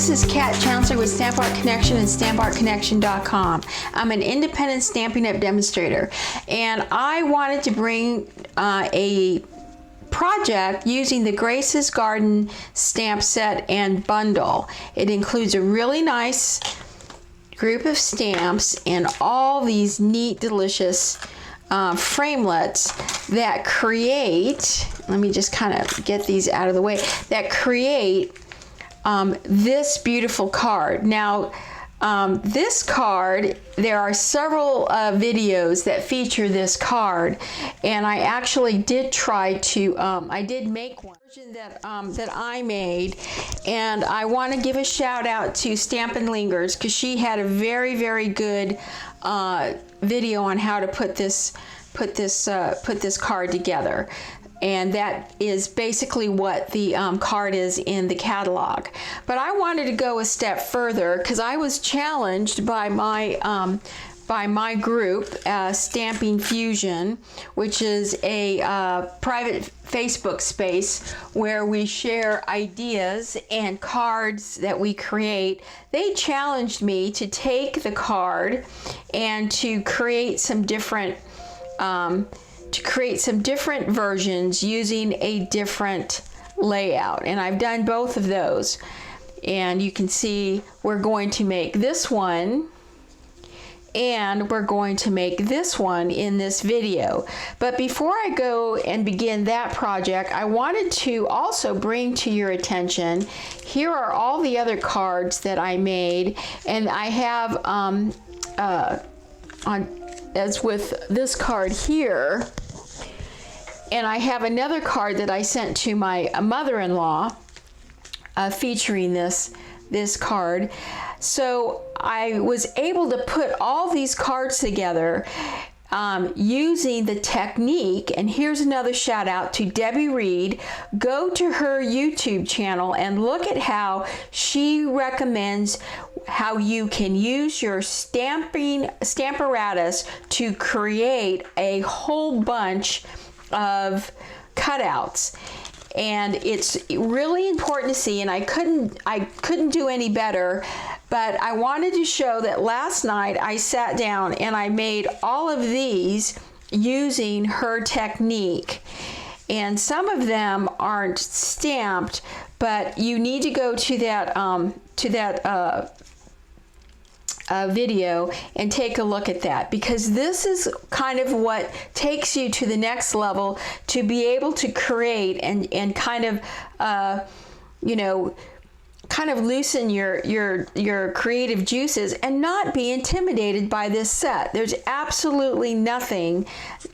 this is Kat Chancellor with Stamp Art Connection and StampArtConnection.com. I'm an independent Stampin' Up! Demonstrator, and I wanted to bring a project using the Grace's Garden stamp set and bundle. It includes a really nice group of stamps and all these neat, delicious framelets that create, let me just kind of get these out of the way, that create this beautiful card. Now, this card, there are several videos that feature this card, and I actually did try to, I did make one version that I made, and I want to give a shout out to Stamp-N-Lingers because she had a very, very good video on how to put this card together. And that is basically what the card is in the catalog. But I wanted to go a step further because I was challenged by my group, Stamping Fusion, which is a private Facebook space where we share ideas and cards that we create. They challenged me to take the card and to create some different versions using a different layout, and I've done both of those. And you can see we're going to make this one and we're going to make this one in this video. But before I go and begin that project, I wanted to also bring to your attention, here are all the other cards that I made, and I have as with this card here, and I have another card that I sent to my mother-in-law featuring this card. So I was able to put all these cards together using the technique, and here's another shout out to Debbie Reed. Go to her YouTube channel and look at how she recommends how you can use your stamparatus to create a whole bunch of cutouts. And it's really important to see, and I couldn't do any better, but I wanted to show that last night I sat down and I made all of these using her technique. And some of them aren't stamped, but you need to go to that video and take a look at that, because this is kind of what takes you to the next level to be able to create and kind of kind of loosen your creative juices and not be intimidated by this set. There's absolutely nothing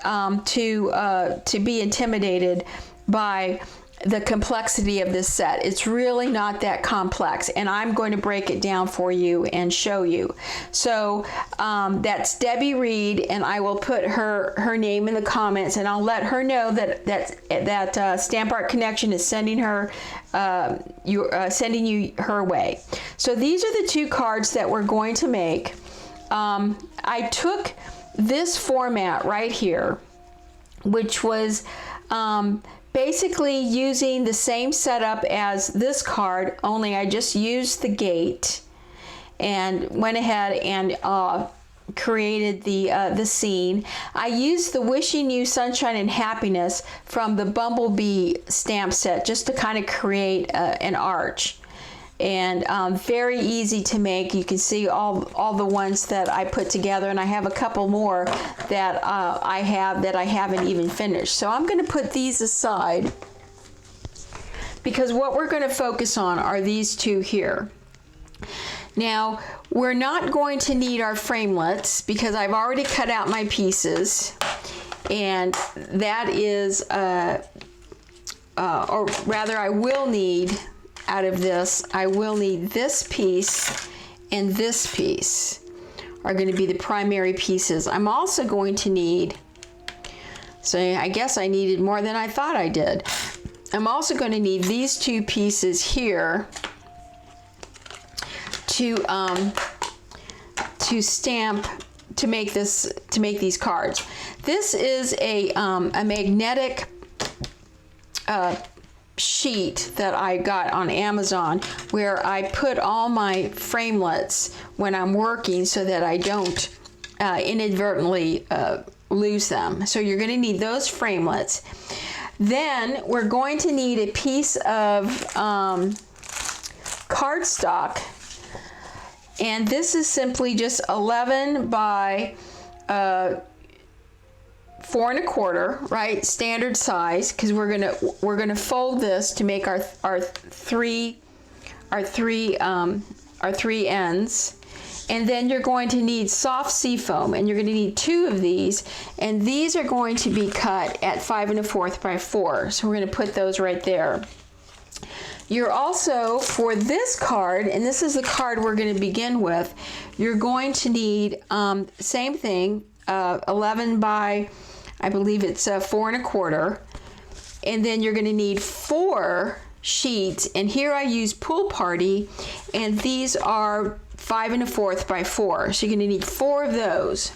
to be intimidated by the complexity of this set. It's really not that complex, and I'm going to break it down for you and show you. So that's Debbie Reed, and I will put her name in the comments, and I'll let her know that Stamp Art Connection is sending her sending you her way. So these are the two cards that we're going to make. I took this format right here, which was basically using the same setup as this card, only I just used the gate and went ahead and created the scene. I used the Wishing You Sunshine and Happiness from the Bumblebee stamp set just to kind of create an arch. And very easy to make. You can see all the ones that I put together, and I have a couple more that I haven't even finished. So I'm going to put these aside because what we're going to focus on are these two here. Now, we're not going to need our framelets because I've already cut out my pieces, and that is, or rather I will need, out of this, I will need this piece and this piece are going to be the primary pieces. I'm also going to need, so I guess I needed more than I thought I did. I'm also going to need these two pieces here to stamp, to make these cards. This is a magnetic sheet that I got on Amazon where I put all my framelits when I'm working so that I don't inadvertently lose them. So you're going to need those framelits. Then we're going to need a piece of cardstock, and this is simply just 11 by 4 1/4, right? Standard size, because we're gonna fold this to make our three ends. And then you're going to need soft seafoam, and you're going to need 2 of these, and these are going to be cut at 5 1/4 by 4. So we're going to put those right there. You're also, for this card, and this is the card we're going to begin with, you're going to need, same thing, 11 by, I believe it's 4 1/4, and then you're going to need 4 sheets, and here I use Pool Party, and these are 5 1/4 by 4. So you're going to need 4 of those.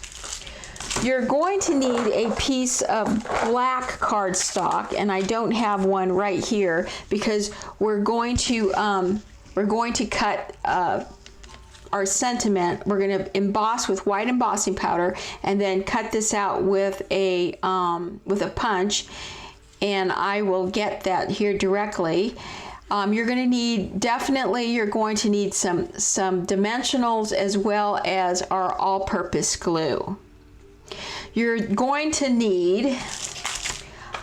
You're going to need a piece of black cardstock, and I don't have one right here because we're going to cut our sentiment. We're going to emboss with white embossing powder, and then cut this out with a punch. And I will get that here directly. You're going to need, definitely you're going to need some dimensionals as well as our all-purpose glue. You're going to need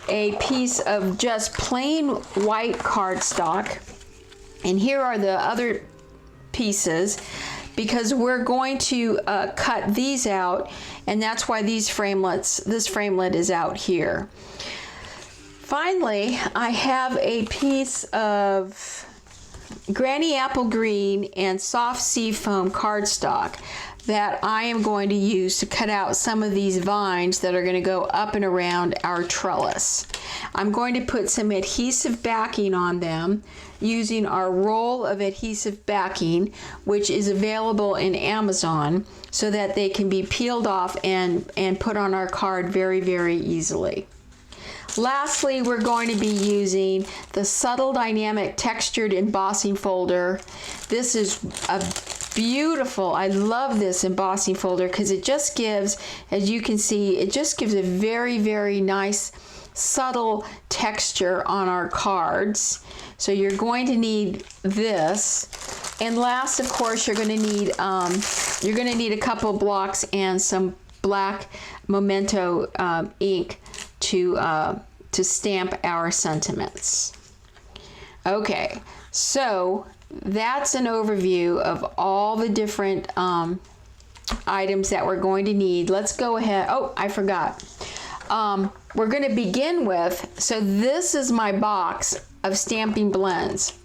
a piece of just plain white cardstock, and here are the other pieces because we're going to cut these out, and that's why this framelit is out here. Finally, I have a piece of Granny Apple Green and soft seafoam cardstock that I am going to use to cut out some of these vines that are going to go up and around our trellis. I'm going to put some adhesive backing on them using our roll of adhesive backing, which is available in Amazon, so that they can be peeled off and put on our card very, very easily. Lastly, we're going to be using the Subtle Dynamic Textured Embossing Folder. This is a beautiful, I love this embossing folder because it just gives, as you can see, it just gives a very, very nice subtle texture on our cards. So you're going to need this. And last, of course, you're going to need a couple blocks and some black Memento ink to stamp our sentiments. Okay, so that's an overview of all the different items that we're going to need. Let's go ahead. Oh, I forgot. We're going to begin with, so this is my box of stamping blends.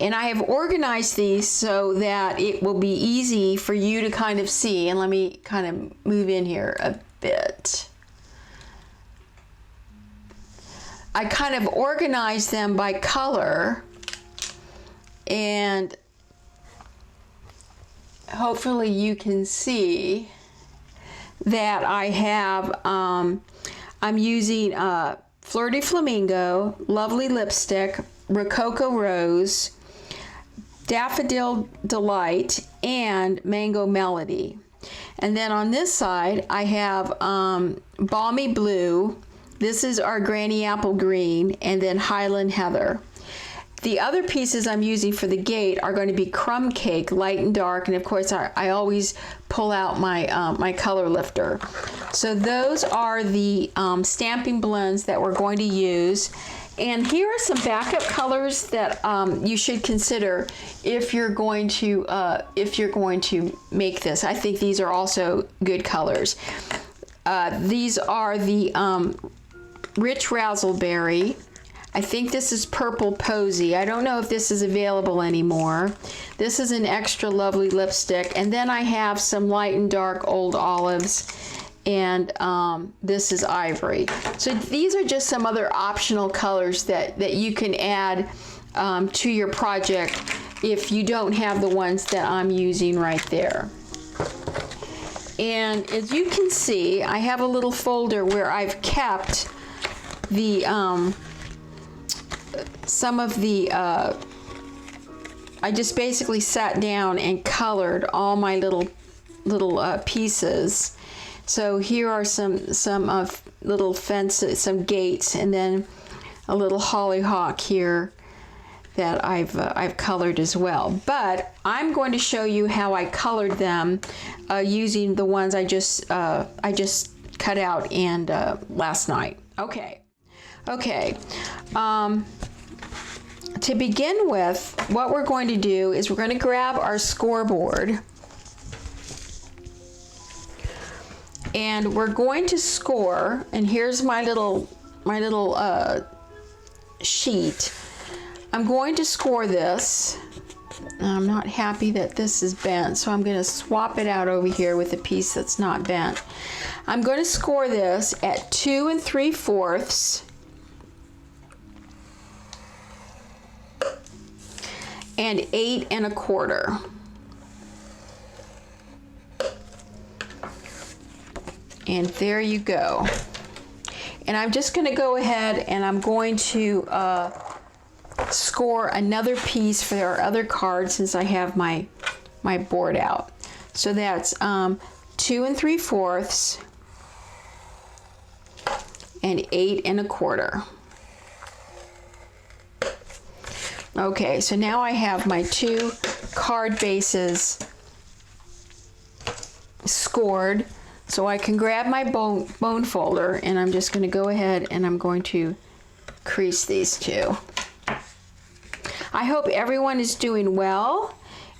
And I have organized these so that it will be easy for you to kind of see. And let me kind of move in here a bit. I kind of organized them by color, and hopefully you can see that I have, I'm using Fleur de Flamingo, Lovely Lipstick, Rococo Rose, Daffodil Delight, and Mango Melody. And then on this side, I have Balmy Blue. This is our Granny Apple Green, and then Highland Heather. The other pieces I'm using for the gate are going to be Crumb Cake, light and dark, and of course I always pull out my my color lifter. So those are the stamping blends that we're going to use. And here are some backup colors that you should consider if you're going to make this. I think these are also good colors. These are the Rich Razzleberry. I think this is Purple Posy. I don't know if this is available anymore. This is an extra lovely lipstick. And then I have some light and dark Old Olives. And this is Ivory. So these are just some other optional colors that you can add to your project if you don't have the ones that I'm using right there. And as you can see, I have a little folder where I've kept the some of the, I just basically sat down and colored all my little pieces. So here are some little fences, some gates, and then a little hollyhock here that I've colored as well. But I'm going to show you how I colored them using the ones I just cut out and last night. Okay. To begin with, what we're going to do is we're going to grab our scoreboard, and we're going to score. And here's my little sheet. I'm going to score this. I'm not happy that this is bent, so I'm going to swap it out over here with a piece that's not bent. I'm going to score this at 2 3/4 and 8 1/4. And there you go. And I'm just going to go ahead and I'm going to score another piece for our other card since I have my board out. So that's 2 3/4 and 8 1/4. Okay, so now I have my 2 card bases scored. So I can grab my bone folder, and I'm just going to go ahead and I'm going to crease these 2. I hope everyone is doing well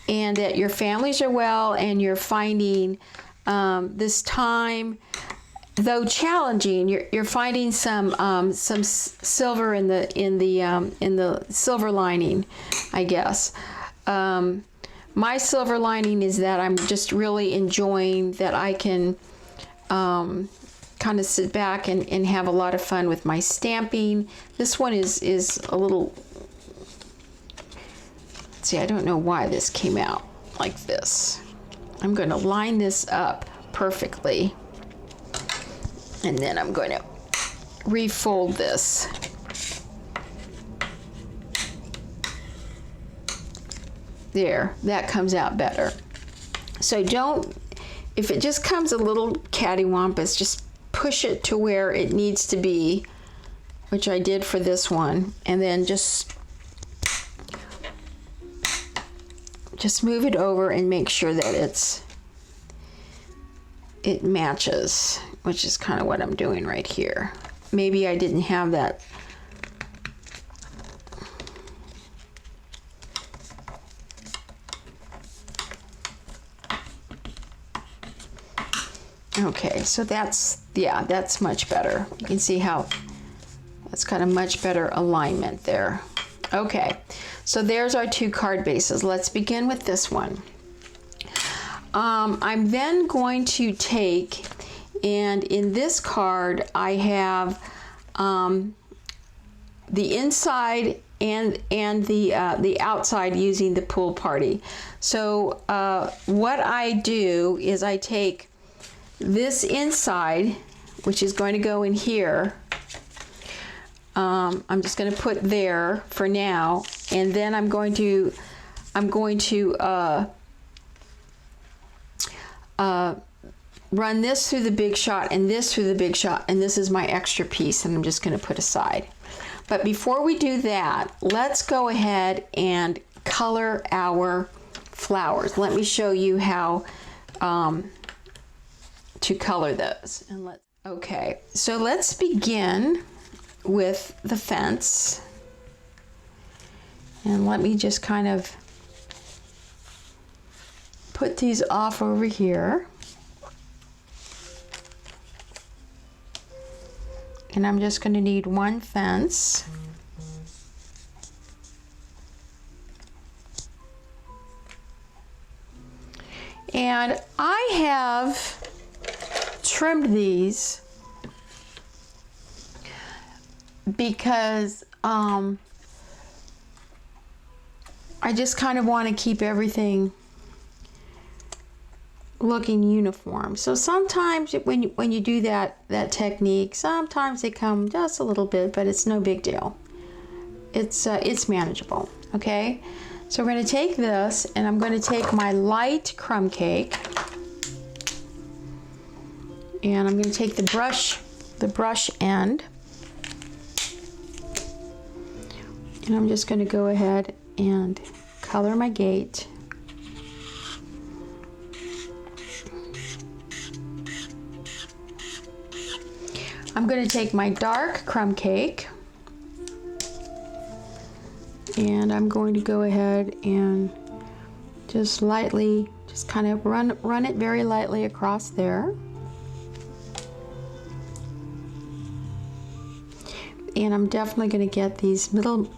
and that your families are well and you're finding this time, though challenging, you're finding some silver in the silver lining, I guess. My silver lining is that I'm just really enjoying that I can kind of sit back and have a lot of fun with my stamping. This one is a little, see, I don't know why this came out like this. I'm going to line this up perfectly, and then I'm going to refold this. There, that comes out better. So if it just comes a little cattywampus, just push it to where it needs to be, which I did for this one, and then just move it over and make sure that it matches, which is kind of what I'm doing right here. Maybe I didn't have that. Okay, so that's much better. You can see how that's got a much better alignment there. Okay, so there's our 2 card bases. Let's begin with this one. I'm then going to take, and in this card I have the inside and the outside using the pool party. So what I do is I take this inside, which is going to go in here. I'm just going to put there for now, and then I'm going to run this through the Big Shot and this through the Big Shot, and this is my extra piece, and I'm just going to put aside. But before we do that, let's go ahead and color our flowers. Let me show you how to color those. Okay, so let's begin with the fence. And let me just kind of put these off over here. And I'm just going to need 1 fence. And I have trimmed these because I just kind of want to keep everything looking uniform. So sometimes when you do that technique, sometimes they come just a little bit, but it's no big deal. it's manageable. Okay, so we're going to take this, and I'm going to take my light crumb cake, and I'm going to take the brush end, and I'm just going to go ahead and color my gate. I'm going to take my dark crumb cake, and I'm going to go ahead and just lightly, just kind of run it very lightly across there. And I'm definitely going to get these little,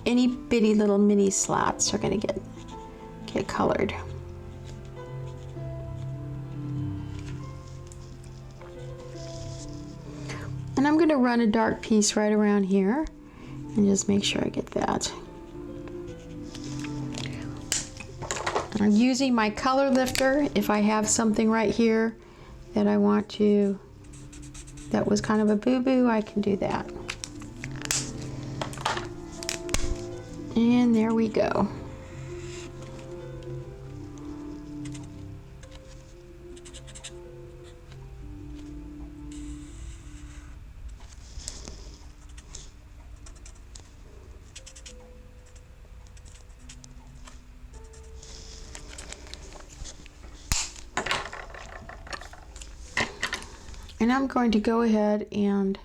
itty bitty little mini slats are going to get colored. And I'm going to run a dark piece right around here and just make sure I get that. And I'm using my color lifter. If I have something right here that I want to, that was kind of a boo-boo, I can do that. And there we go. And I'm going to go ahead and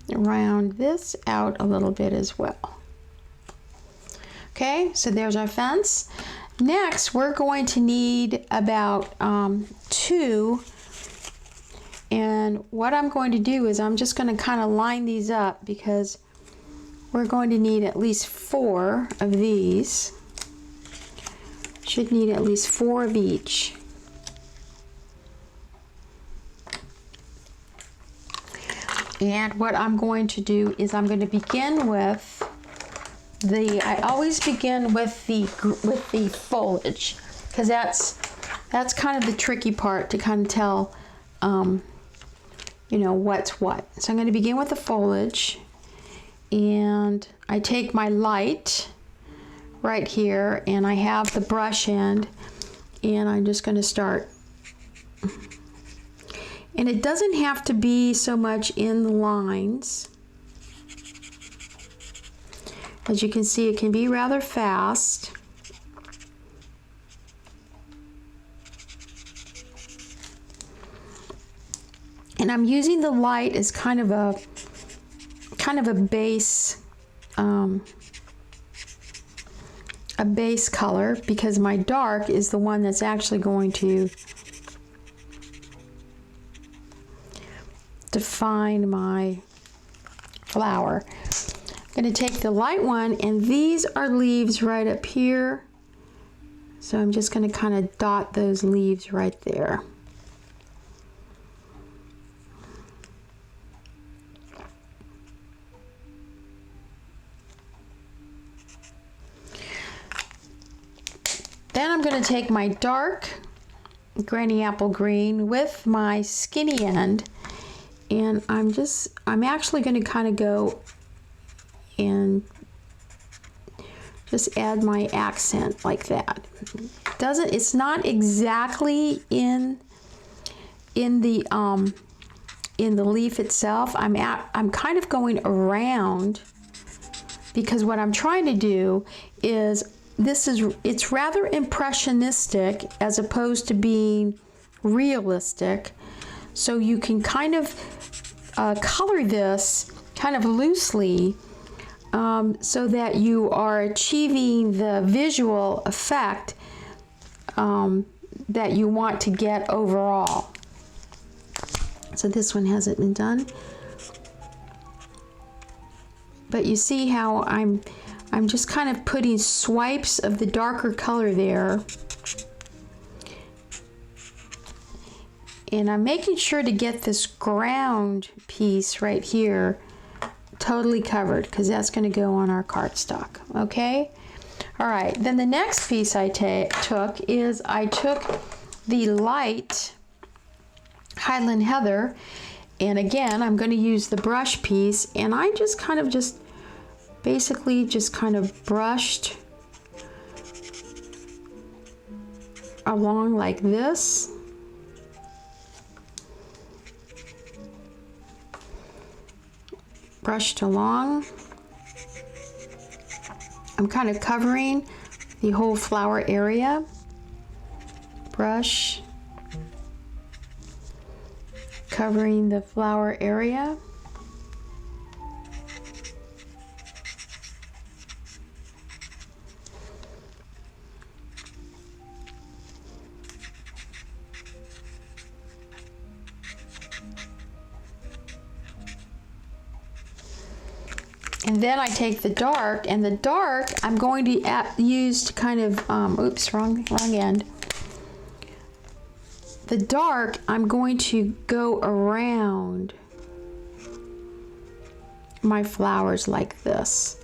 round this out a little bit as well. Okay, so there's our fence. Next, we're going to need about 2. And what I'm going to do is I'm just going to kind of line these up, because we're going to need at least 4 of these. Should need at least 4 of each. And what I'm going to do is I'm going to begin with I always begin with the foliage, because that's kind of the tricky part to kind of tell, you know, what's what. So I'm going to begin with the foliage, and I take my light right here, and I have the brush end, and I'm just going to start. And it doesn't have to be so much in the lines. As you can see, it can be rather fast. And I'm using the light as kind of a base, a base color, because my dark is the one that's actually going to define my flower. I'm going to take the light one, and these are leaves right up here. So I'm just going to kind of dot those leaves right there. Then I'm going to take my dark granny apple green with my skinny end, and I'm actually going to kind of go and just add my accent like that. It's not exactly in the leaf itself. I'm kind of going around, because what I'm trying to do is it's rather impressionistic as opposed to being realistic. So you can kind of color this kind of loosely, so that you are achieving the visual effect that you want to get overall. So this one hasn't been done, but you see how I'm just kind of putting swipes of the darker color there, and I'm making sure to get this ground piece right here totally covered, because that's going to go on our cardstock. Okay, all right, then the next piece I took the light Highland Heather, and again I'm going to use the brush piece, and I just kind of basically just kind of brushed along like this. Brushed along. I'm kind of covering the whole flower area. Brush. Covering the flower area. And then I take the dark, and the dark I'm going to use to kind of, oops, wrong end. The dark I'm going to go around my flowers like this.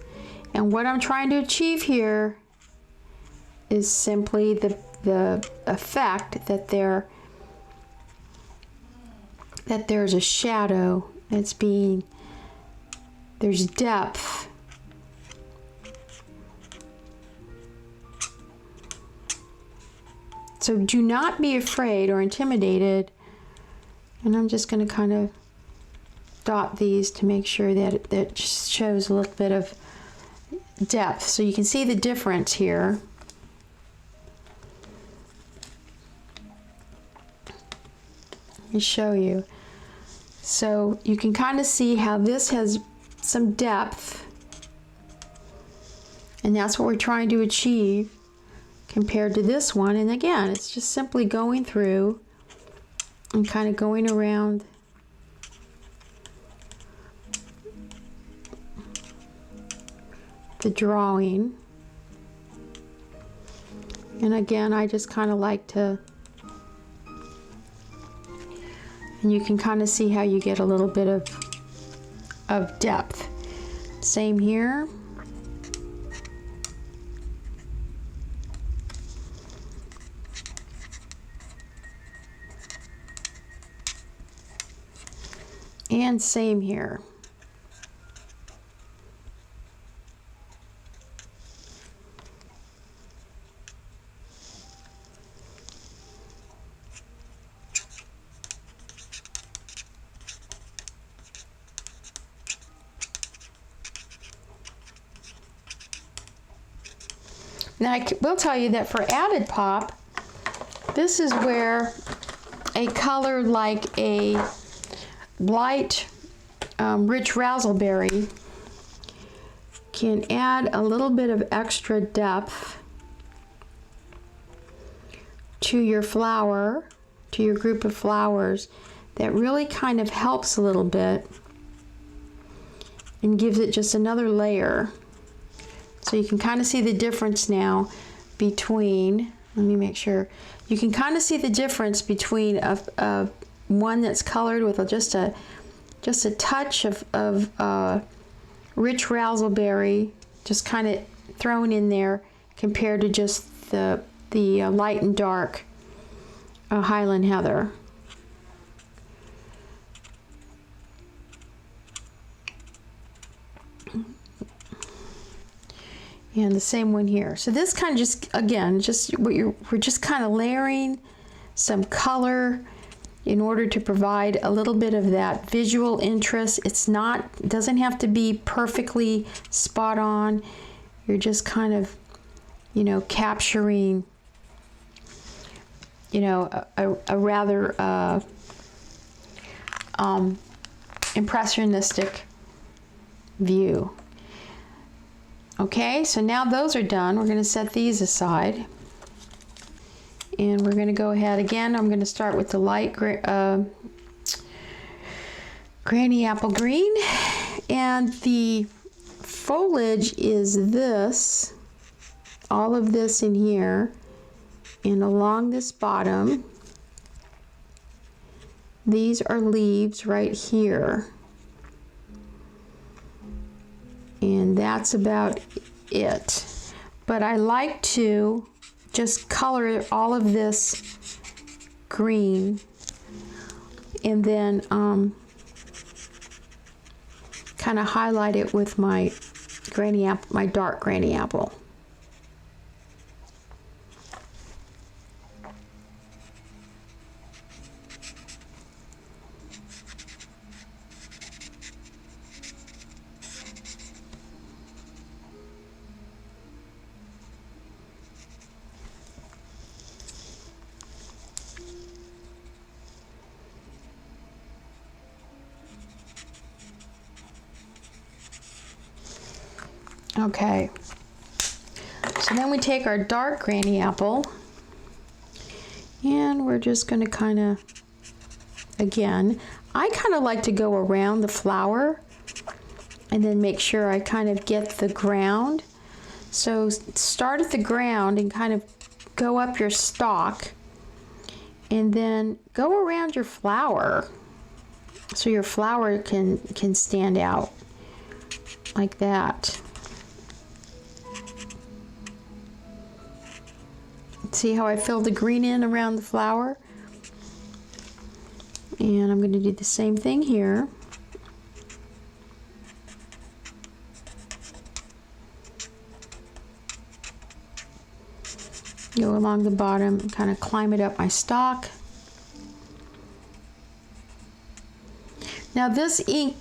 And what I'm trying to achieve here is simply the effect that there's a shadow that's being, there's depth. So do not be afraid or intimidated. And I'm just going to kind of dot these to make sure that it shows a little bit of depth. So you can see the difference here. Let me show you. So you can kind of see how this has some depth, and that's what we're trying to achieve compared to this one. And again, it's just simply going through and kind of going around the drawing. And again, I just kind of like to, and you can kind of see how you get a little bit of depth. Same here. And same here. Now I will tell you that for added pop, this is where a color like a light rich raspberry can add a little bit of extra depth to your flower, to your group of flowers, that really kind of helps a little bit and gives it just another layer. So you can kind of see the difference now between, let me make sure, you can kind of see the difference between a one that's colored with just a touch of rich raspberry, just kind of thrown in there, compared to just the light and dark Highland Heather. And the same one here. So this kind of just, again, just we're just kind of layering some color in order to provide a little bit of that visual interest. It doesn't have to be perfectly spot on. You're just kind of, capturing, a rather impressionistic view. Okay, so now those are done. We're going to set these aside. And we're going to go ahead again. I'm going to start with the light granny apple green. And the foliage is this, all of this in here. And along this bottom, these are leaves right here. And that's about it. But I like to just color all of this green, and then kind of highlight it with my granny apple, my dark granny apple. Okay, so then we take our dark granny apple and we're just going to kind of, again, I kind of like to go around the flower and then make sure I kind of get the ground. So start at the ground and kind of go up your stalk and then go around your flower so your flower can stand out like that. See how I filled the green in around the flower? And I'm going to do the same thing here. Go along the bottom and kind of climb it up my stalk. Now this ink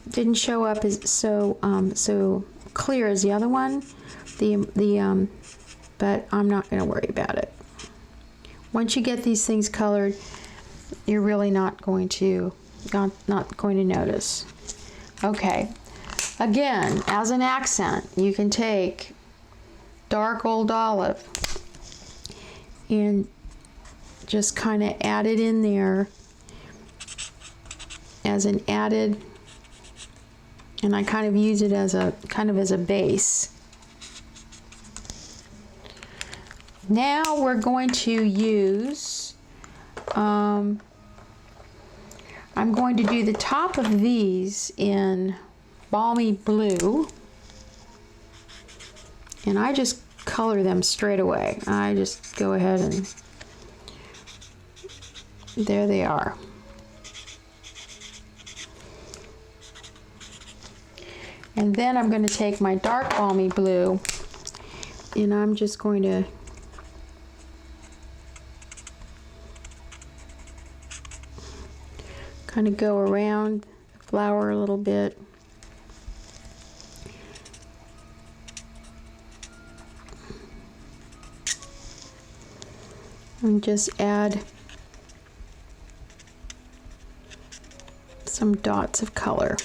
didn't show up as so clear as the other one. But I'm not going to worry about it. Once you get these things colored, you're really not going to notice. Okay, again, as an accent, you can take dark old olive and just kind of add it in there as an added, and I kind of use it as a base. Now we're going to use, I'm going to do the top of these in balmy blue, and I just color them straight away. I just go ahead and there they are. And then I'm going to take my dark balmy blue and I'm just going to kind of go around the flower a little bit. And just add some dots of color.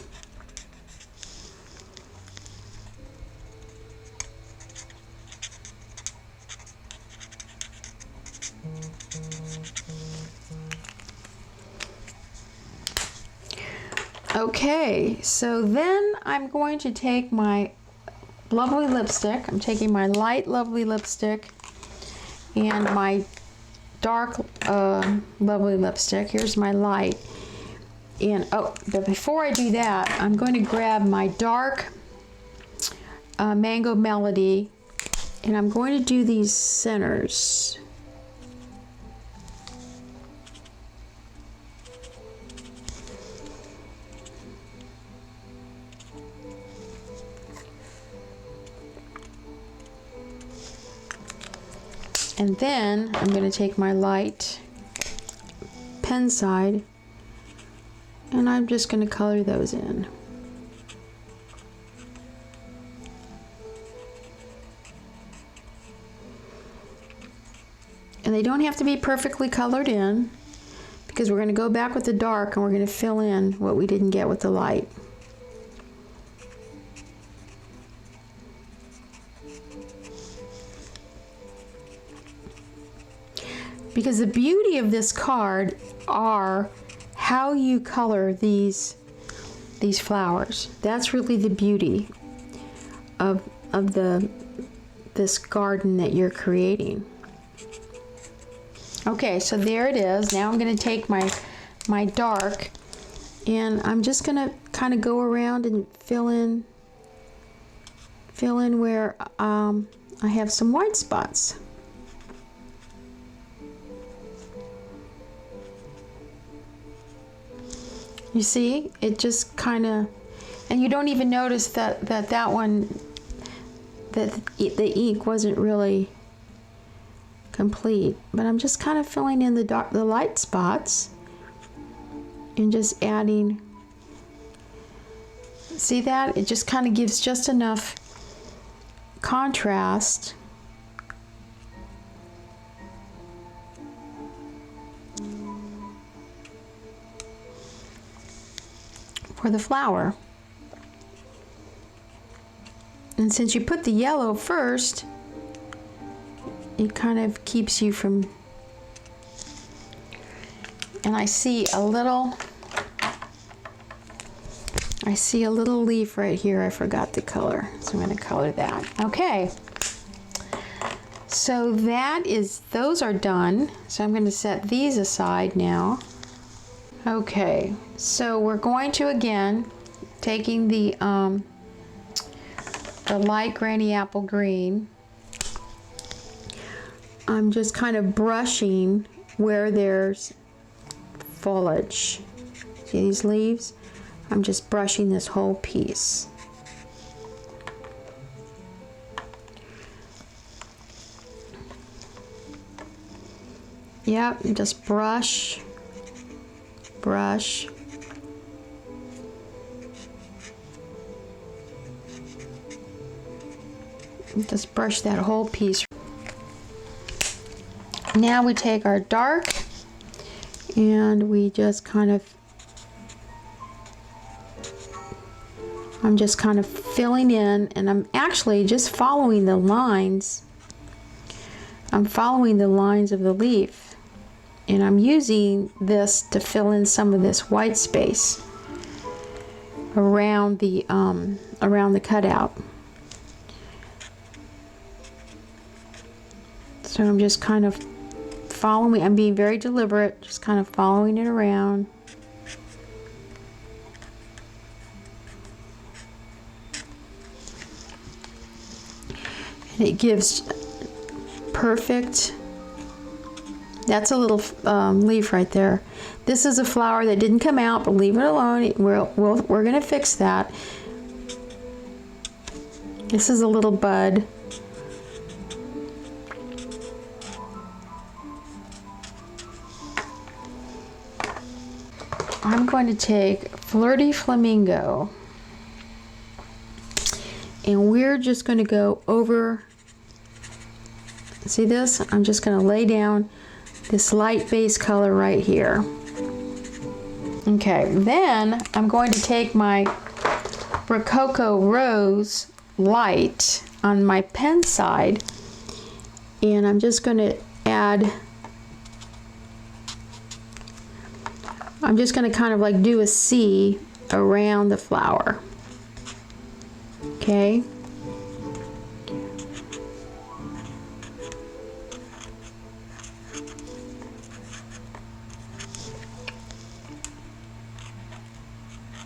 Okay, so then I'm going to take my lovely lipstick. I'm taking my light lovely lipstick and my dark lovely lipstick. Here's my light. And oh, but before I do that, I'm going to grab my dark Mango Melody and I'm going to do these centers. And then I'm going to take my light pen side and I'm just going to color those in. And they don't have to be perfectly colored in because we're going to go back with the dark and we're going to fill in what we didn't get with the light. Because the beauty of this card are how you color these flowers. That's really the beauty of this garden that you're creating. Okay, so there it is. Now I'm going to take my dark and I'm just going to kind of go around and fill in where I have some white spots. You see, it just kind of, And you don't even notice that one, that the ink wasn't really complete. But I'm just kind of filling in the light spots and just adding. See that? It just kind of gives just enough contrast. For the flower. And since you put the yellow first, it kind of keeps you from, and I see a little leaf right here. I forgot the color, so I'm going to color that. Okay, so those are done. So I'm going to set these aside now. Okay, so we're going to, again, taking the light granny apple green. I'm just kind of brushing where there's foliage. See these leaves? I'm just brushing this whole piece. Yep, just brush. Brush. Just brush that whole piece. Now we take our dark and we just kind of, I'm just kind of filling in, and I'm actually just following the lines. I'm following the lines of the leaf. And I'm using this to fill in some of this white space around the cutout. So I'm just kind of following. I'm being very deliberate, just kind of following it around. And it gives perfect. That's a little leaf right there. This is a flower that didn't come out, but leave it alone. We're going to fix that. This is a little bud. I'm going to take Flirty Flamingo, and we're just going to go over. See this? I'm just going to lay down this light base color right here. Okay, then I'm going to take my Rococo Rose light on my pen side, and I'm just going to add, I'm just going to kind of like do a C around the flower. Okay.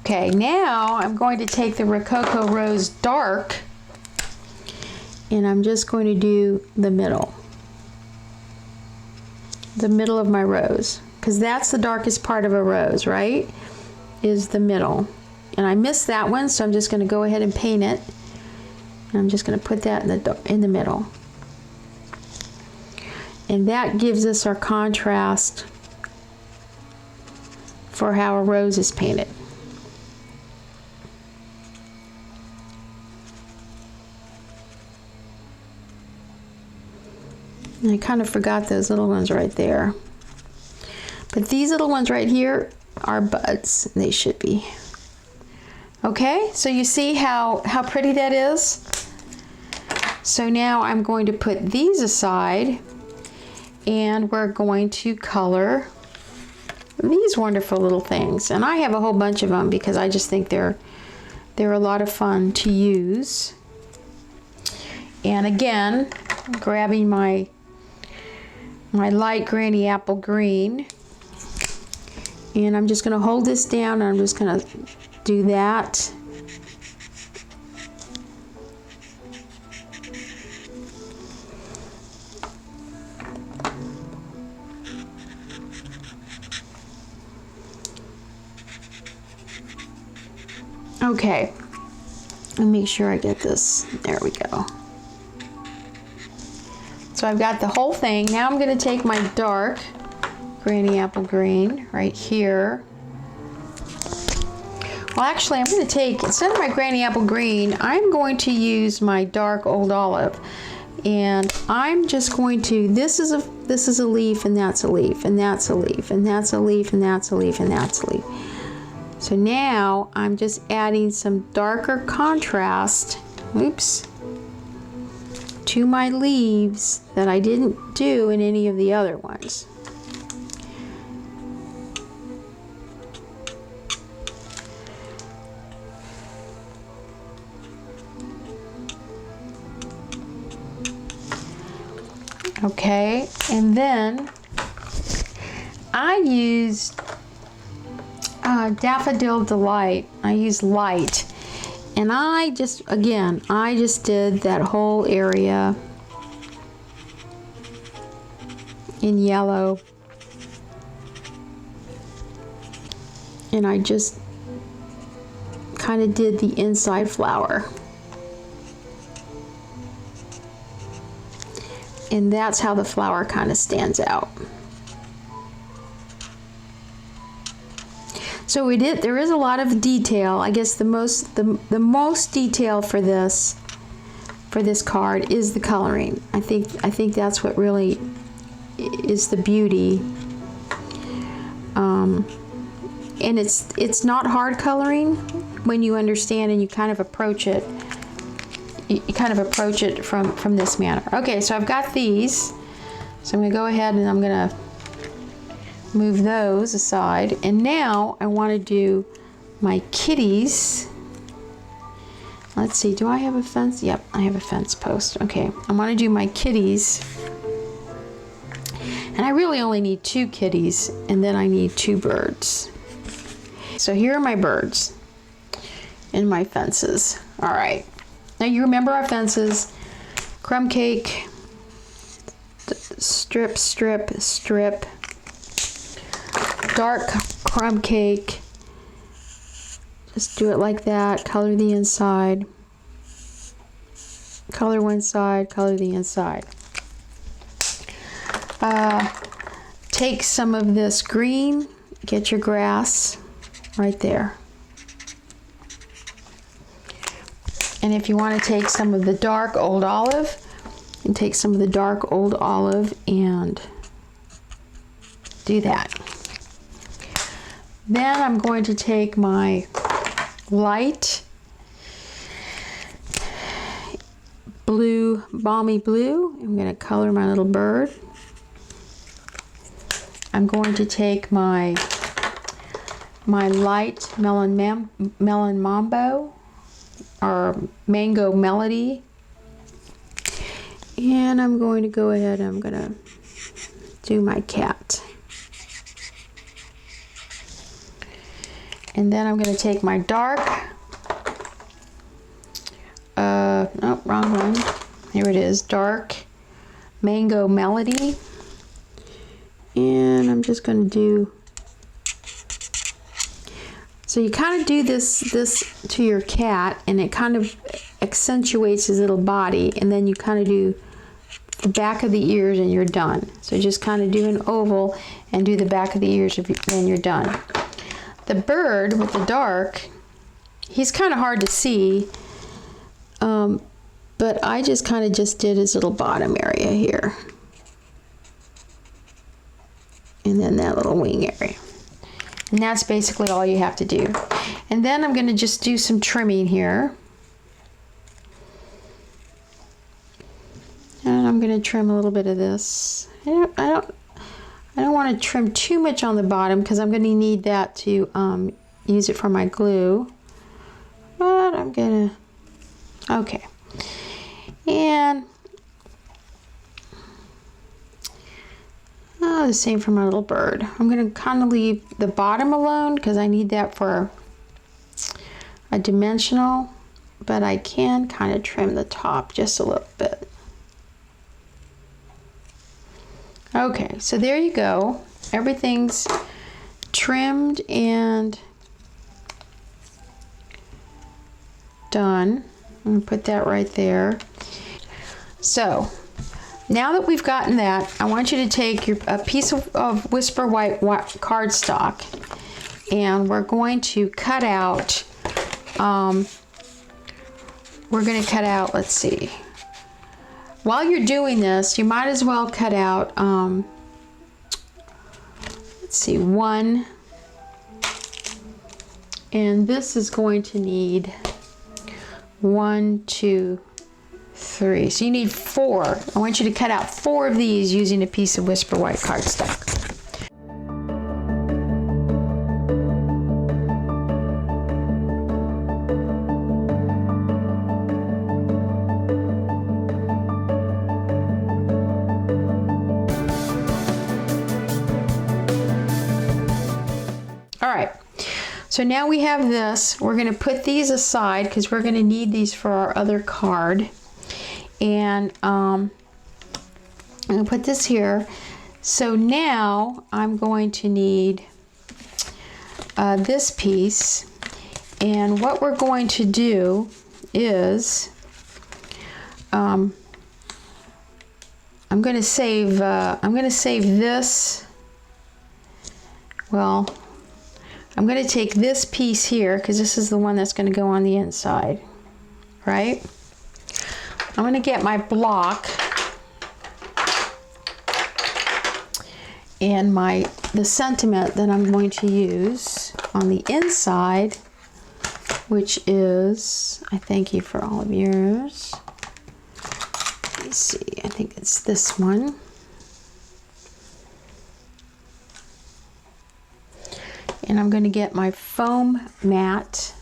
Okay, now I'm going to take the Rococo Rose Dark, and I'm just going to do the middle of my rose, because that's the darkest part of a rose, right? Is the middle. And I missed that one, so I'm just going to go ahead and paint it. And I'm just going to put that in the middle. And that gives us our contrast for how a rose is painted. And I kind of forgot those little ones right there. But these little ones right here are buds. They should be. Okay, so you see how pretty that is? So now I'm going to put these aside, and we're going to color these wonderful little things. And I have a whole bunch of them because I just think they're a lot of fun to use. And again, grabbing my light granny apple green, and I'm just going to hold this down, and I'm just going to do that. Okay, let me make sure I get this. There we go. So I've got the whole thing. Now I'm going to take my dark Granny Apple Green right here. Well, actually, I'm going to take, instead of my Granny Apple Green, I'm going to use my dark Old Olive. And I'm just going to, this is a leaf, and that's a leaf, and that's a leaf, and that's a leaf, and that's a leaf, and that's a leaf. So now I'm just adding some darker contrast, oops, to my leaves that I didn't do in any of the other ones. Okay, and then I used Daffodil Delight. I used light, and I just did that whole area in yellow, and I just kind of did the inside flower. And that's how the flower kind of stands out. So there is a lot of detail. I guess the most detail for this card is the coloring. I think that's what really is the beauty. And it's not hard coloring when you understand and you kind of approach it. You kind of approach it from this manner. Okay, so I've got these. So I'm going to go ahead and I'm going to move those aside. And now I want to do my kitties. Let's see, do I have a fence? Yep, I have a fence post. Okay, I want to do my kitties. And I really only need 2 kitties, and then I need 2 birds. So here are my birds and my fences. All right. Now you remember our fences: crumb cake, strip, strip, strip, dark crumb cake. Just do it like that. Color the inside. Color one side, color the inside. Take some of this green, get your grass right there. And if you want to take some of the dark Old Olive, and take some of the dark Old Olive and do that. Then I'm going to take my light blue, balmy blue. I'm going to color my little bird. I'm going to take my light melon mambo, or mango melody, and I'm going to go ahead and I'm going to do my cat. And then I'm going to take my dark, oh, wrong one, here it is, dark mango melody, and I'm just going to do, so you kind of do this to your cat, and it kind of accentuates his little body, and then you kind of do the back of the ears and you're done. So just kind of do an oval and do the back of the ears and you're done. The bird with the dark, he's kind of hard to see, but I just kind of did his little bottom area here. And then that little wing area. And that's basically all you have to do. And then I'm going to just do some trimming here. And I'm going to trim a little bit of this. I don't want to trim too much on the bottom because I'm going to need that to use it for my glue. But I'm going to, okay. And the same for my little bird. I'm going to kind of leave the bottom alone because I need that for a dimensional, but I can kind of trim the top just a little bit. Okay, so there you go. Everything's trimmed and done. I'm going to put that right there. So now that we've gotten that, I want you to take a piece of Whisper White cardstock, and we're going to cut out, let's see. While you're doing this, you might as well cut out, let's see, 1. And this is going to need 1, 2, 3. So you need 4. I want you to cut out 4 of these using a piece of Whisper White cardstock. All right. So now we have this. We're going to put these aside because we're going to need these for our other card. And I'm going to put this here. So now I'm going to need this piece. And what we're going to do is I'm going to save this. Well, I'm going to take this piece here because this is the one that's going to go on the inside, right? I'm going to get my block and the sentiment that I'm going to use on the inside, which is, I thank you for all of yours. Let's see, I think it's this one. And I'm going to get my foam mat.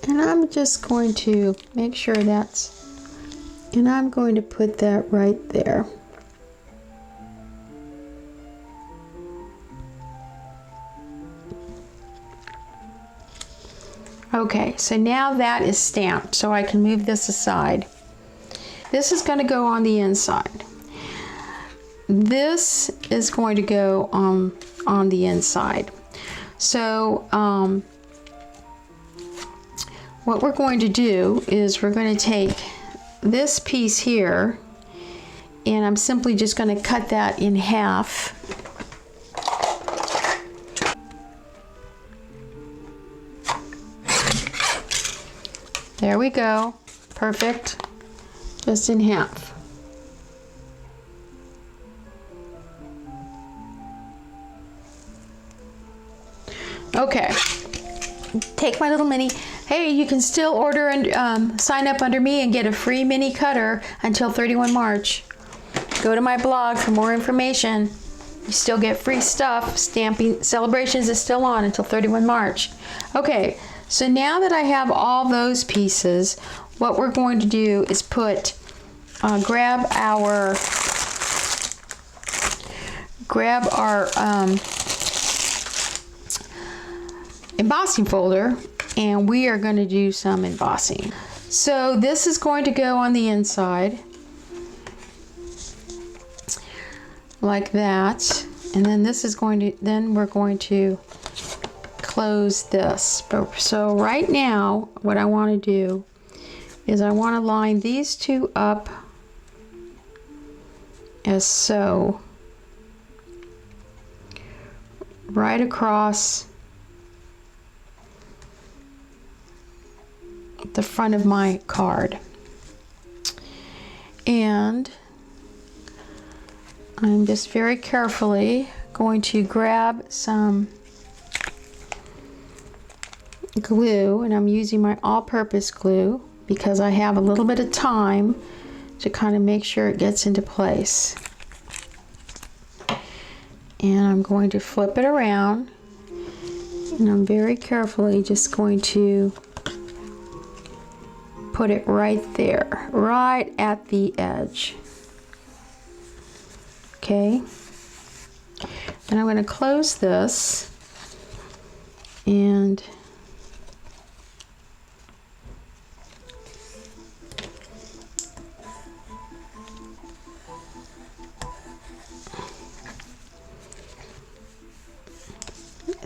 And I'm just going to make sure and I'm going to put that right there. Okay, so now that is stamped, so I can move this aside. This is going to go on the inside. This is going to go on the inside. So what we're going to do is we're going to take this piece here, and I'm simply just going to cut that in half. There we go. Perfect. Just in half. Okay. Take my little mini. Hey, you can still order and sign up under me and get a free mini cutter until 31 March. Go to my blog for more information. You still get free stuff. Stamping Celebrations is still on until 31 March. Okay. So now that I have all those pieces, what we're going to do is grab our embossing folder, and we are going to do some embossing. So this is going to go on the inside like that, and then we're going to close this. So right now what I want to do is I want to line these two up as so, right across the front of my card. And I'm just very carefully going to grab some glue, and I'm using my all-purpose glue because I have a little bit of time to kind of make sure it gets into place. And I'm going to flip it around, and I'm very carefully just going to put it right there, right at the edge. Okay, and I'm going to close this, and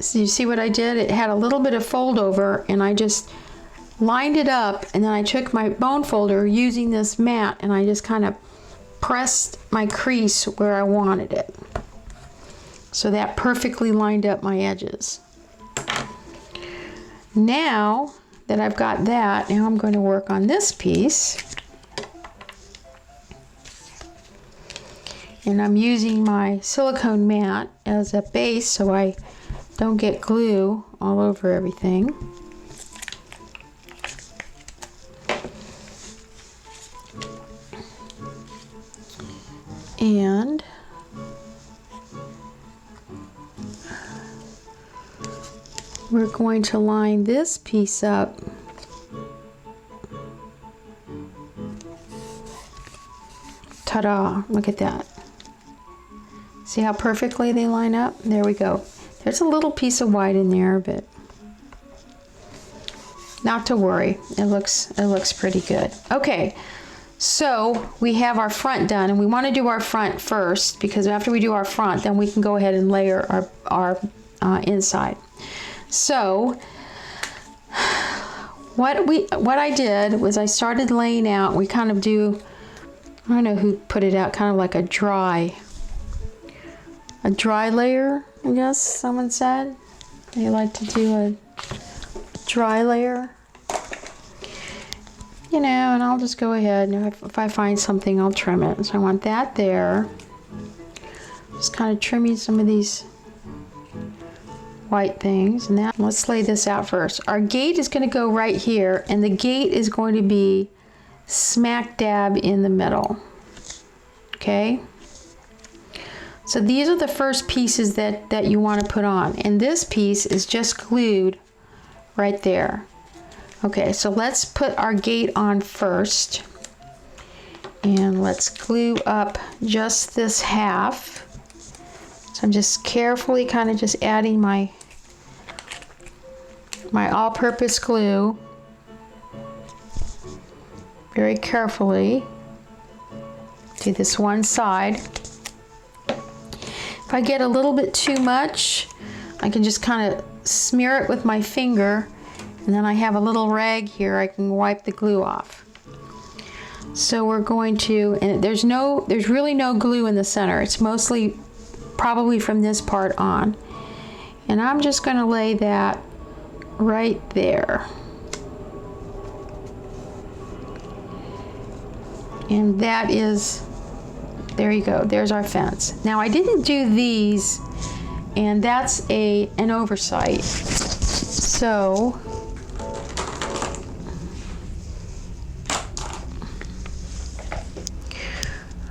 So you see what I did? It had a little bit of fold over, and I just lined it up, and then I took my bone folder using this mat, and I just kind of pressed my crease where I wanted it. So that perfectly lined up my edges. Now that I've got that, now I'm going to work on this piece. And I'm using my silicone mat as a base so I don't get glue all over everything. And we're going to line this piece up ta-da, look at that. See how perfectly they line up? There we go. There's a little piece of white in there, but not to worry. It looks pretty good. Okay, so we have our front done, and we want to do our front first, because after we do our front, then we can go ahead and layer our inside. So what I did was I started laying out. We kind of do, I don't know who put it out, kind of like a dry layer, I guess someone said. They like to do a dry layer. You know, and I'll just go ahead, and if I find something, I'll trim it. So I want that there. Just kind of trimming some of these white things. And now let's lay this out first. Our gate is going to go right here, and the gate is going to be smack dab in the middle. Okay? So these are the first pieces that you want to put on, and this piece is just glued right there. Okay, so let's put our gate on first, and let's glue up just this half. So I'm just carefully kind of just adding my all-purpose glue very carefully to this one side. If I get a little bit too much, I can just kind of smear it with my finger, and then I have a little rag here I can wipe the glue off. So we're going to, and there's really no glue in the center. It's mostly probably from this part on. And I'm just going to lay that right there. And that is, there you go, there's our fence. Now I didn't do these, and that's an oversight. So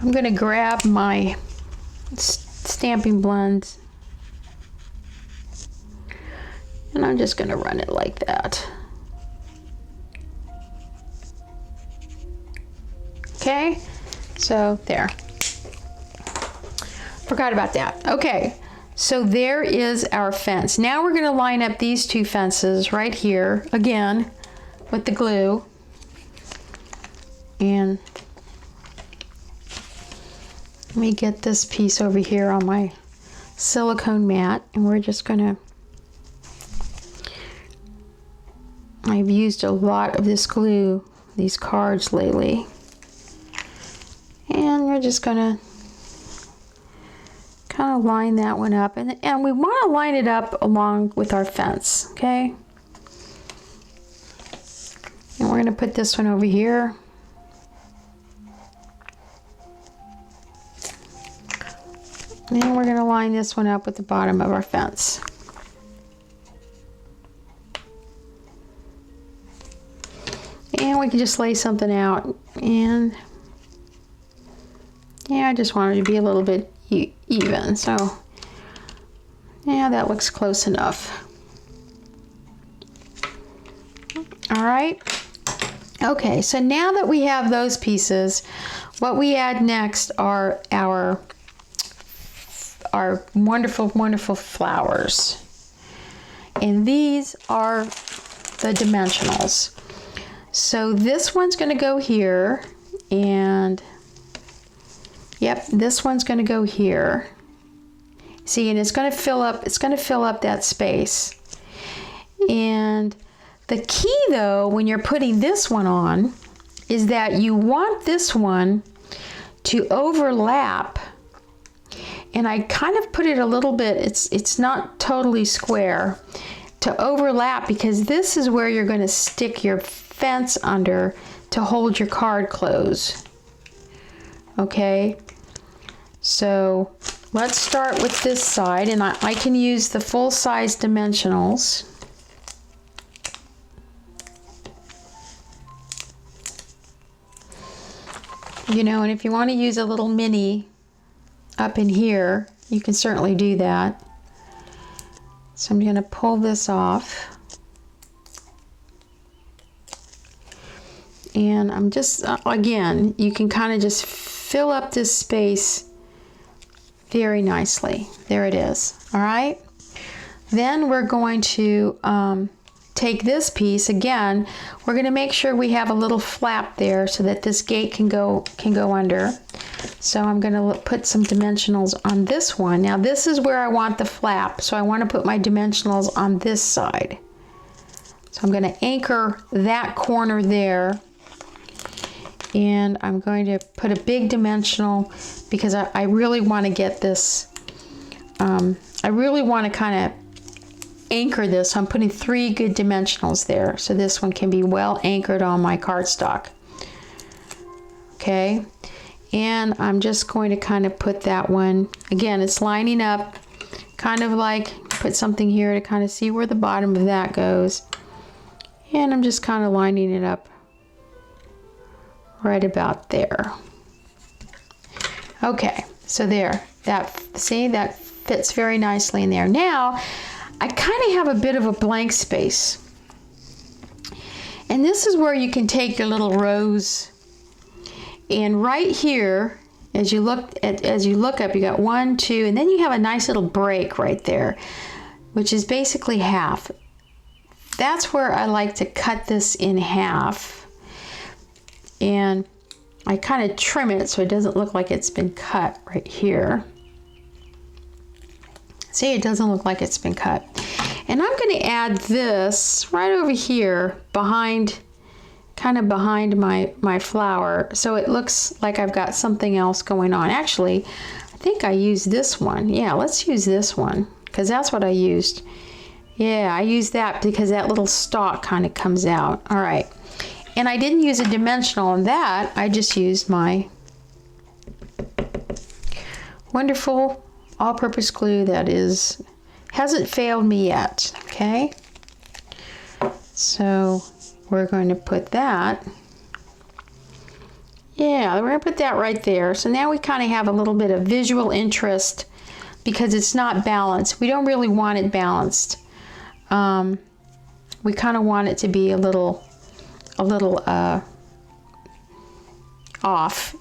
I'm going to grab my stamping blend, and I'm just going to run it like that. Okay, so there. Forgot about that. Okay, so there is our fence. Now we're going to line up these two fences right here again with the glue. And let me get this piece over here on my silicone mat, and we're just going to, I've used a lot of this glue, these cards lately. And we're just going to kind of line that one up, and we want to line it up along with our fence, okay? And we're going to put this one over here. And we're going to line this one up with the bottom of our fence. And we can just lay something out, and yeah, I just wanted to be a little bit even, so yeah, that looks close enough. All right, okay, so now that we have those pieces, what we add next are our wonderful, wonderful flowers, and these are the dimensionals. So this one's going to go here, and yep, this one's going to go here. See, and it's going to fill up that space. And the key though, when you're putting this one on, is that you want this one to overlap. And I kind of put it a little bit, it's not totally square, to overlap, because this is where you're going to stick your fence under to hold your card closed. Okay, so let's start with this side, and I can use the full-size dimensionals. You know, and if you want to use a little mini up in here, you can certainly do that. So I'm going to pull this off. And I'm just, again, you can kind of just fill up this space very nicely. There it is. All right. Then we're going to take this piece again. We're going to make sure we have a little flap there so that this gate can go under. So I'm going to put some dimensionals on this one. Now this is where I want the flap, so I want to put my dimensionals on this side. So I'm going to anchor that corner there, and I'm going to put a big dimensional because I really want to get this, I really want to kind of anchor this. So I'm putting 3 good dimensionals there, so this one can be well anchored on my cardstock. Okay, and I'm just going to kind of put that one, again, it's lining up, kind of like put something here to kind of see where the bottom of that goes, and I'm just kind of lining it up right about there. Okay, so there, see, that fits very nicely in there. Now I kind of have a bit of a blank space, and this is where you can take your little rose, and right here, as you look up, you got 1, 2, and then you have a nice little break right there, which is basically half. That's where I like to cut this in half, and I kind of trim it so it doesn't look like it's been cut right here. See, it doesn't look like it's been cut. And I'm going to add this right over here behind, kind of behind my flower, so it looks like I've got something else going on. Actually, I think I used this one. Yeah, let's use this one, because that's what I used. Yeah, I used that because that little stalk kind of comes out. All right. And I didn't use a dimensional on that. I just used my wonderful all-purpose glue that hasn't failed me yet. Okay, so we're going to put that, yeah, we're going to put that right there. So now we kind of have a little bit of visual interest because it's not balanced. We don't really want it balanced. We kind of want it to be a little off.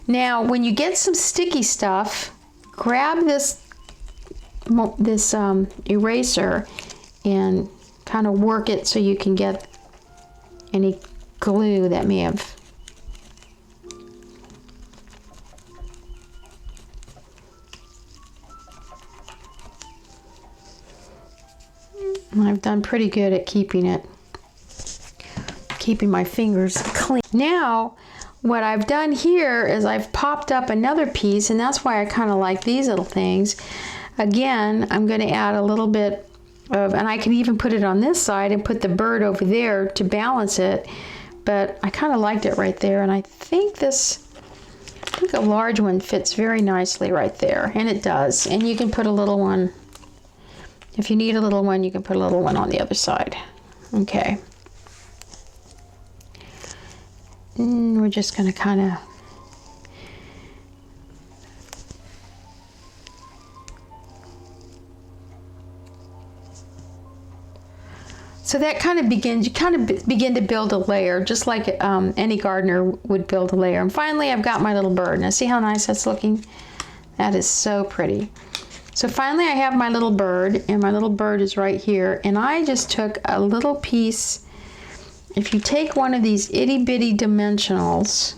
Now when you get some sticky stuff, grab this eraser and kind of work it so you can get any glue that may have I've done pretty good at keeping my fingers clean. Now what I've done here is I've popped up another piece, and that's why I kind of like these little things. Again, I'm going to add a little bit of, and I can even put it on this side and put the bird over there to balance it, but I kind of liked it right there, and I think a large one fits very nicely right there, and it does. And you can put a little one, if you need a little one, you can put a little one on the other side. Okay. And we're just going to kind of so that kind of begins, you kind of begin to build a layer, just like any gardener would build a layer. And finally, I've got my little bird. Now see how nice that's looking? That is so pretty. So finally I have my little bird, and my little bird is right here, and I just took a little piece. If you take one of these itty bitty dimensionals,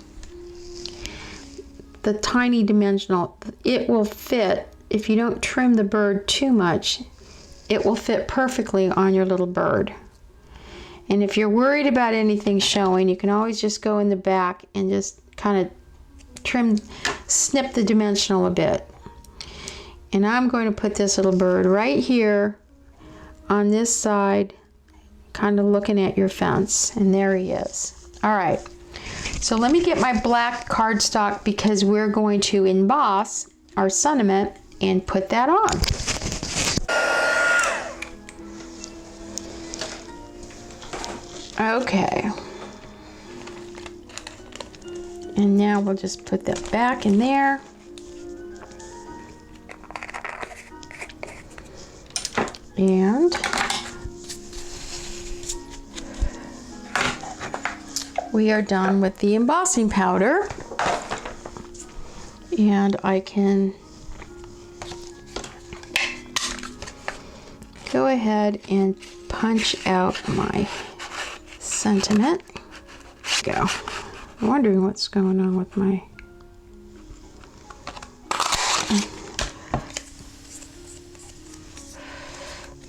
the tiny dimensional, it will fit trim the bird too much, it will fit perfectly on your little bird. And if you're worried about anything showing, you can always just go in the back and just kind of snip the dimensional a bit. And I'm going to put this little bird right here on this side, kind of looking at your fence. And there he is. All right. So let me get my black cardstock because we're going to emboss our sentiment and put that on. Okay. And now we'll just put that back in there. And we are done with the embossing powder. And I can go ahead and punch out my sentiment. Go. I'm wondering what's going on with my...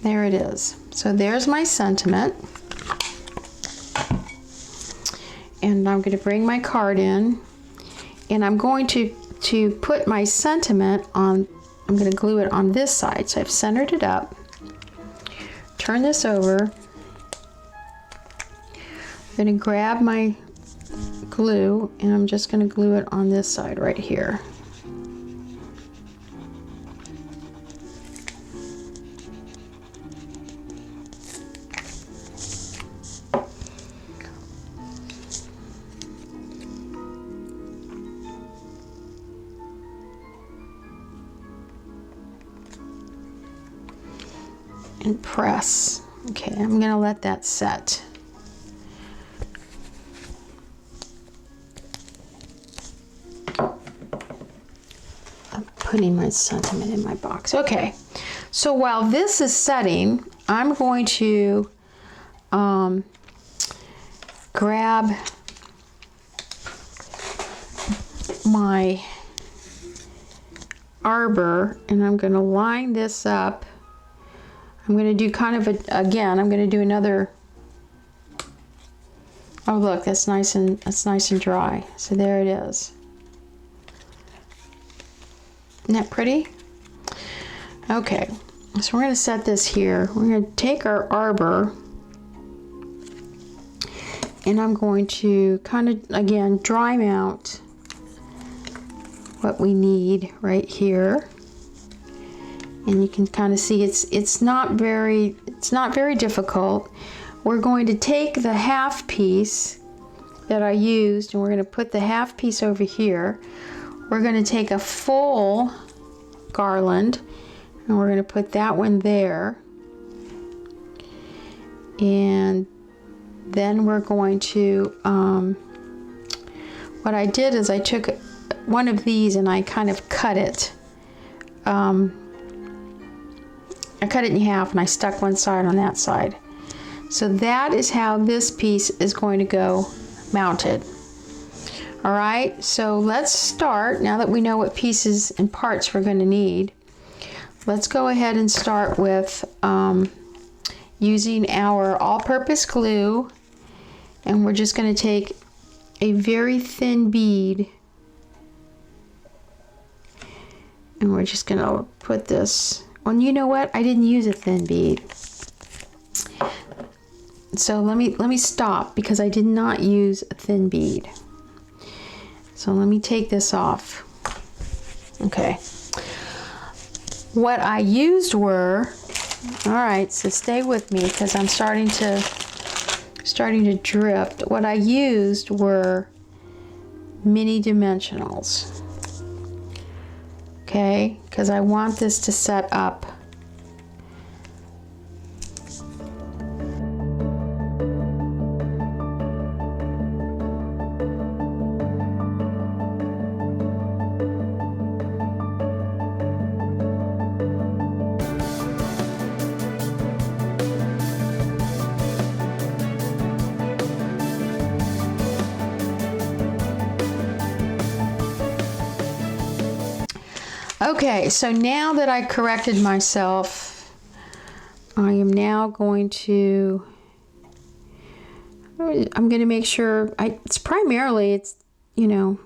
There it is. So there's my sentiment. And I'm going to bring my card in. And I'm going to put my sentiment on, I'm going to glue it on this side. So I've centered it up. Turn this over. I'm going to grab my glue and I'm just going to glue it on this side right here. And press. Okay, I'm going to let that set. I'm putting my sentiment in my box. Okay, so while this is setting, I'm going to grab my arbor and I'm going to line this up. I'm going to do kind of again, I'm going to do another. Oh look, that's nice and dry. So there it is. Isn't that pretty? Okay, so we're going to set this here. We're going to take our arbor and I'm going to kind of again dry mount what we need right here. And you can kind of see it's not very difficult. We're going to take the half piece that I used and we're going to put the half piece over here. We're going to take a full garland and we're going to put that one there. And then we're going to, what I did is I took one of these and I kind of cut it. I cut it in half and I stuck one side on that side. So that is how this piece is going to go mounted. All right, so let's start, now that we know what pieces and parts we're going to need, let's go ahead and start with using our all-purpose glue, and we're just going to take a very thin bead and we're just going to put this. Well, you know what? I didn't use a thin bead. So let me stop because I did not use a thin bead. So let me take this off. Okay. What I used were, all right, so stay with me because I'm starting to drift. What I used were mini dimensionals. Okay, because I want this to set up. Okay, so now that I corrected myself, I am now going to, I'm going to make sure, it's primarily, you know,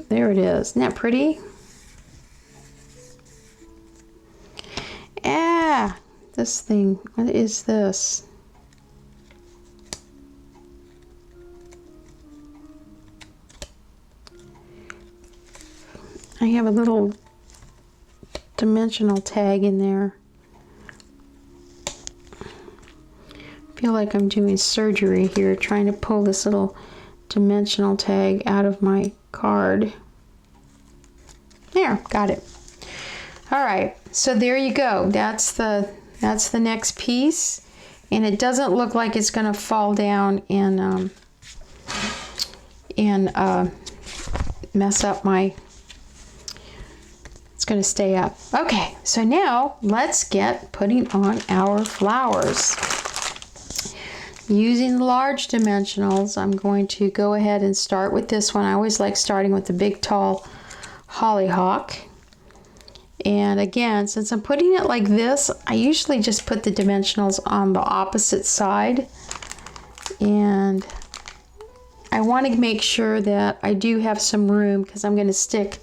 there it is. Isn't that pretty? Ah, this thing, what is this? I have a little dimensional tag in there. I feel like I'm doing surgery here, trying to pull this little dimensional tag out of my card. There, got it. All right, so there you go. That's the next piece, and it doesn't look like it's going to fall down and mess up my. It's going to stay up. Okay, so now let's get putting on our flowers. Using the large dimensionals, I'm going to go ahead and start with this one. I always like starting with the big, tall hollyhock. And again, since I'm putting it like this, I usually just put the dimensionals on the opposite side. And I want to make sure that I do have some room because I'm going to stick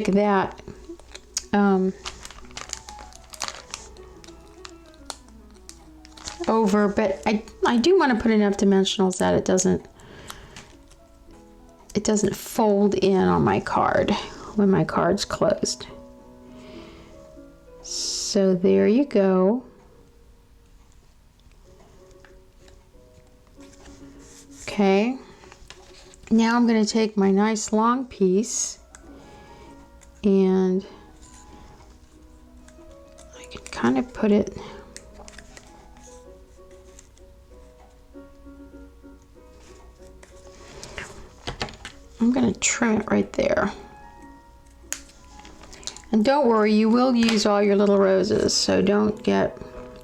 that over, but I do want to put enough dimensionals that it doesn't fold in on my card when my card's closed. So there you go. Okay, now I'm going to take my nice long piece and I can kind of put it I'm going to trim it right there. And don't worry, you will use all your little roses, so don't get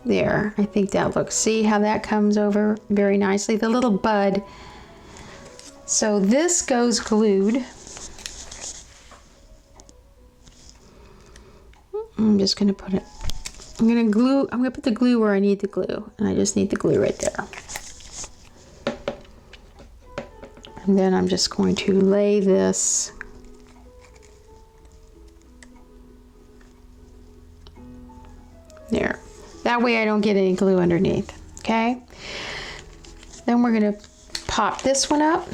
there. I think that looks, see how that comes over very nicely, the little bud. So this goes glued. I'm just going to put it, I'm going to put the glue where I need the glue, and I just need the glue right there. And then I'm just going to lay this there. That way I don't get any glue underneath, okay? Then we're going to pop this one up.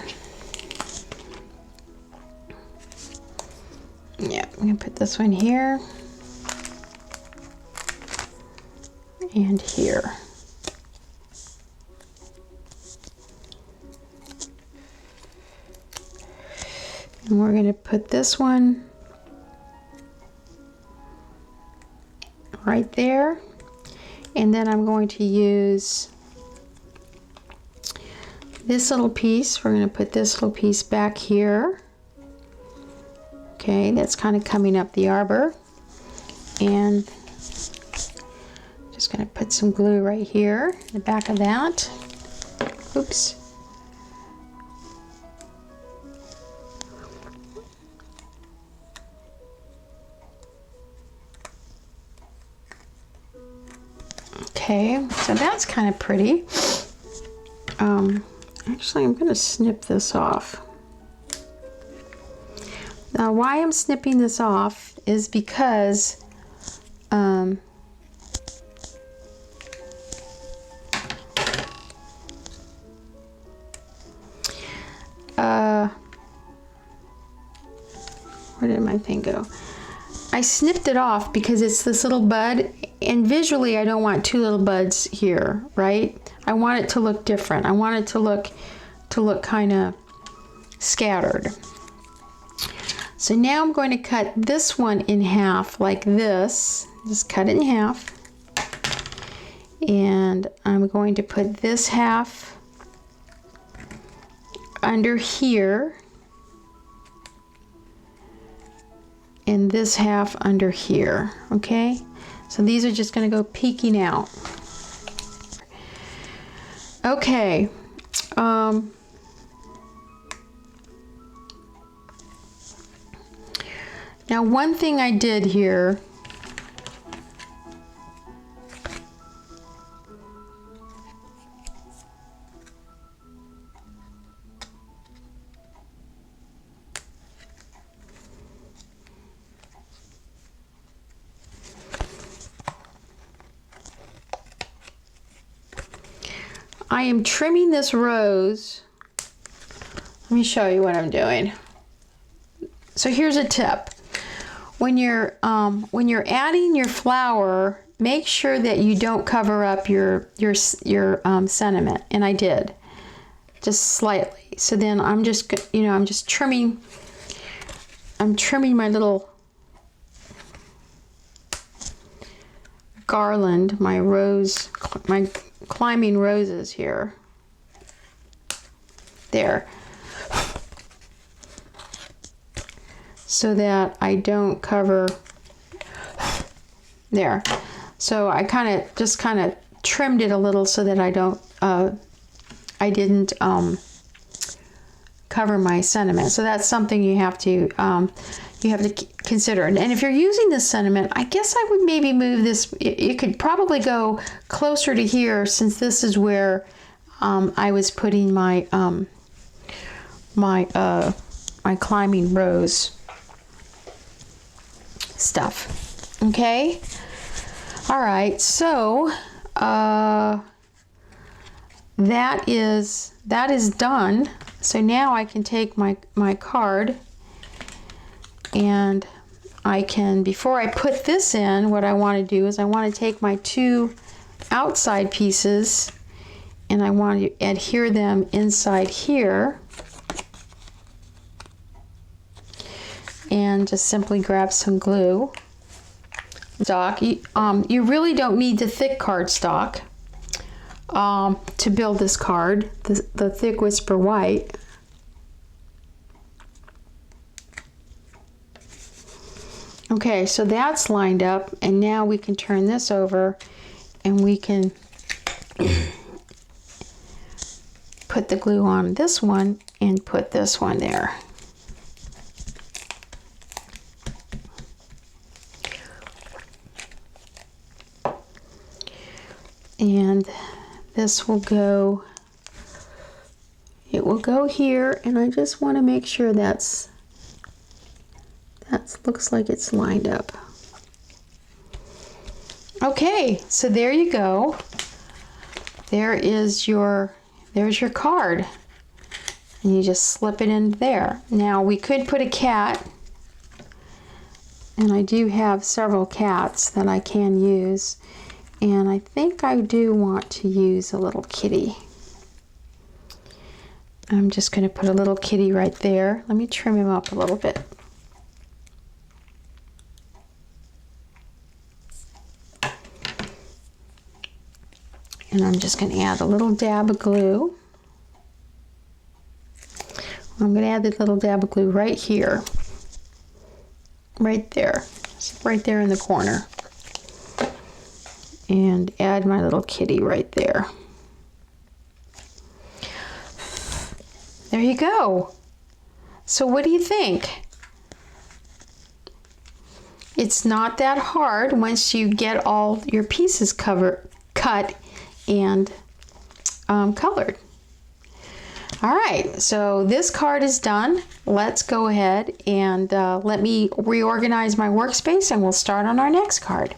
Yeah, I'm going to put this one here and here. And we're going to put this one right there. And then I'm going to use this little piece. We're going to put this little piece back here. Okay, that's kind of coming up the arbor. And just going to put some glue right here in the back of that. Oops. Okay, so that's kind of pretty. Actually, I'm going to snip this off. Now, why I'm snipping this off is because where did my thing go? I snipped it off because it's this little bud, and visually I don't want two little buds here, right? I want it to look different. I want it to look kind of scattered. So now I'm going to cut this one in half like this. Just cut it in half. And I'm going to put this half under here. And this half under here, okay? So these are just gonna go peeking out. Okay, Now, one thing I did here, I am trimming this rose. Let me show you what I'm doing. So here's a tip. When you're adding your flower, make sure that you don't cover up your sentiment, and I did, just slightly. So then I'm just trimming. I'm trimming my little garland, my climbing roses here. There. So that I don't cover there. So I kind of trimmed it a little so that I didn't cover my sentiment. So that's something you have to consider. And if you're using this sentiment, I guess I would maybe move this. You could probably go closer to here, since this is where I was putting my my climbing rose stuff. Okay. All right. So that is done. So now I can take my card, and I can, before I put this in, what I want to do is I want to take my two outside pieces and I want to adhere them inside here, and just simply grab some glue. Stock. You really don't need the thick cardstock to build this card, the thick Whisper White. Okay, so that's lined up, and now we can turn this over and we can put the glue on this one and put this one there. And this will go, it will go here, and I just want to make sure that looks like it's lined up. Okay, so there you go. There's your card. And you just slip it in there. Now we could put a cat, and I do have several cats that I can use. And I think I do want to use a little kitty. I'm just going to put a little kitty right there. Let me trim him up a little bit. And I'm just going to add a little dab of glue. I'm going to add this little dab of glue right here. Right there. Right there in the corner. And add my little kitty right there. There you go. So what do you think? It's not that hard once you get all your pieces cut and colored. All right, so this card is done. Let's go ahead and let me reorganize my workspace, and we'll start on our next card.